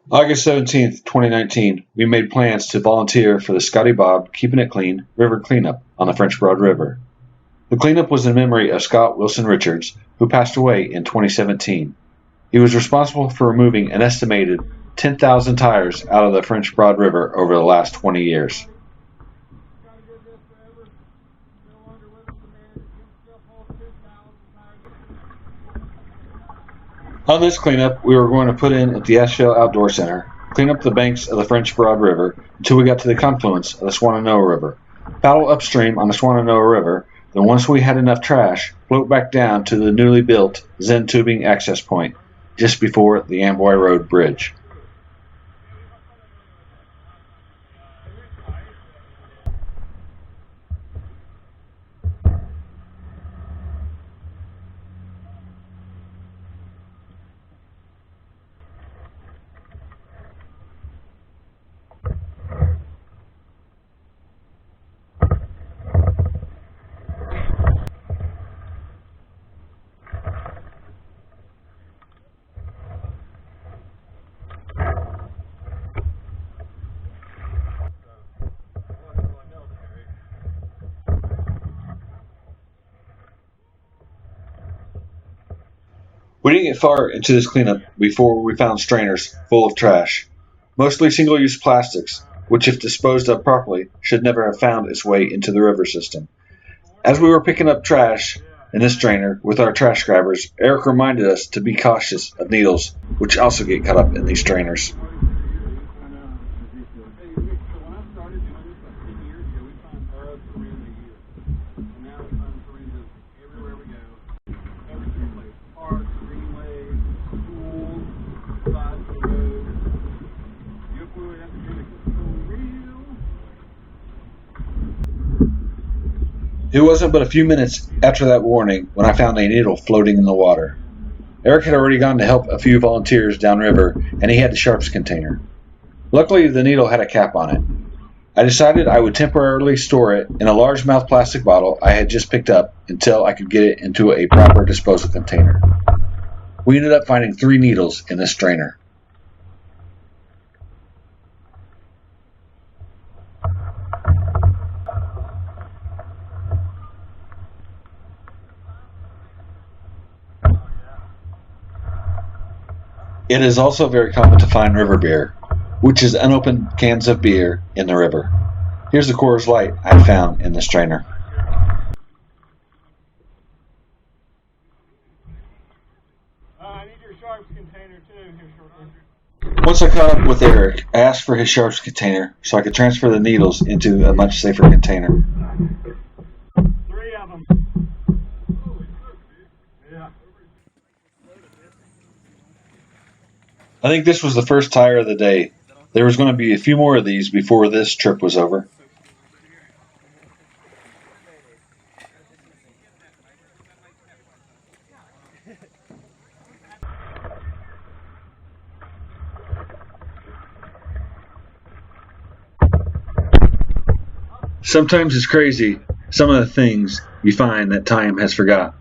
August 17th, 2019, we made plans to volunteer for the Scotty Bob Keeping It Clean river cleanup on the French Broad River. The cleanup was in memory of Scott Wilson Richards, who passed away in 2017. He was responsible for removing an estimated 10,000 tires out of the French Broad River over the last 20 years. On this cleanup, we were going to put in at the Asheville Outdoor Center, clean up the banks of the French Broad River until we got to the confluence of the Swannanoa River, paddle upstream on the Swannanoa River, then once we had enough trash, float back down to the newly built Zen Tubing access point, just before the Amboy Road Bridge. We didn't get far into this cleanup before we found strainers full of trash, mostly single-use plastics, which if disposed of properly should never have found its way into the river system. As we were picking up trash in this strainer with our trash grabbers, Eric reminded us to be cautious of needles, which also get caught up in these strainers. It wasn't but a few minutes after that warning when I found a needle floating in the water. Eric had already gone to help a few volunteers downriver, and he had the sharps container. Luckily, the needle had a cap on it. I decided I would temporarily store it in a largemouth plastic bottle I had just picked up until I could get it into a proper disposal container. We ended up finding 3 needles in this strainer. It is also very common to find river beer, which is unopened cans of beer in the river. Here's the Coors Light I found in the strainer. I need your sharps container too here shortly. Once I caught up with Eric, I asked for his sharps container so I could transfer the needles into a much safer container. 3 of them. Yeah. I think this was the first tire of the day. There was going to be a few more of these before this trip was over. Sometimes it's crazy, some of the things you find that time has forgot.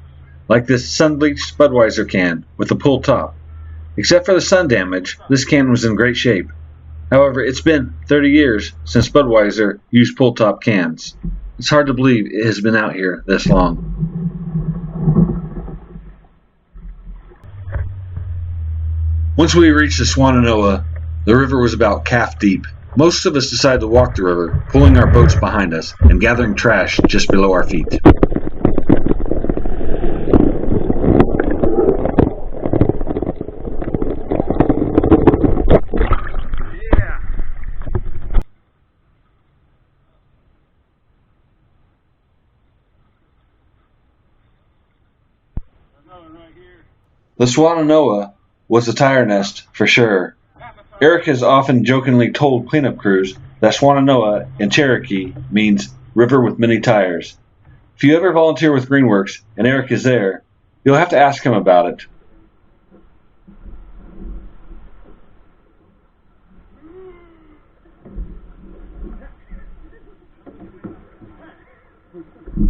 Like this sun-bleached Budweiser can with a pull top. Except for the sun damage, this can was in great shape. However, it's been 30 years since Budweiser used pull-top cans. It's hard to believe it has been out here this long. Once we reached the Swannanoa, the river was about calf deep. Most of us decided to walk the river, pulling our boats behind us and gathering trash just below our feet. The Swannanoa was a tire nest for sure. Eric has often jokingly told cleanup crews that Swannanoa in Cherokee means river with many tires. If you ever volunteer with Greenworks and Eric is there, you'll have to ask him about it.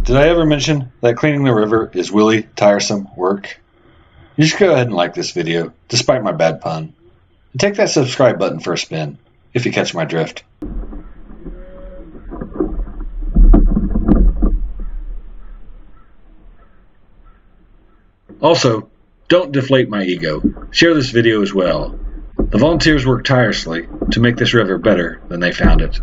Did I ever mention that cleaning the river is really tiresome work? You should go ahead and like this video, despite my bad pun. And take that subscribe button for a spin, if you catch my drift. Also, don't deflate my ego. Share this video as well. The volunteers worked tirelessly to make this river better than they found it.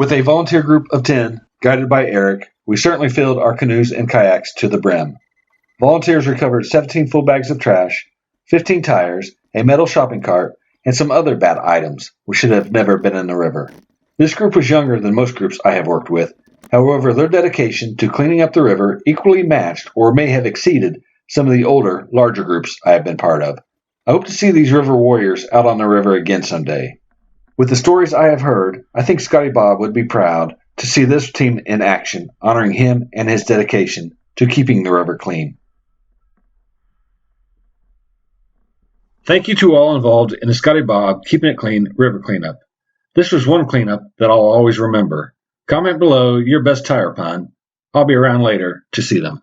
With a volunteer group of 10, guided by Eric, we certainly filled our canoes and kayaks to the brim. Volunteers recovered 17 full bags of trash, 15 tires, a metal shopping cart, and some other bad items which should have never been in the river. This group was younger than most groups I have worked with. However, their dedication to cleaning up the river equally matched or may have exceeded some of the older, larger groups I have been part of. I hope to see these river warriors out on the river again someday. With the stories I have heard, I think Scotty Bob would be proud to see this team in action, honoring him and his dedication to keeping the river clean. Thank you to all involved in the Scotty Bob Keeping It Clean river cleanup. This was one cleanup that I'll always remember. Comment below your best tire pun. I'll be around later to see them.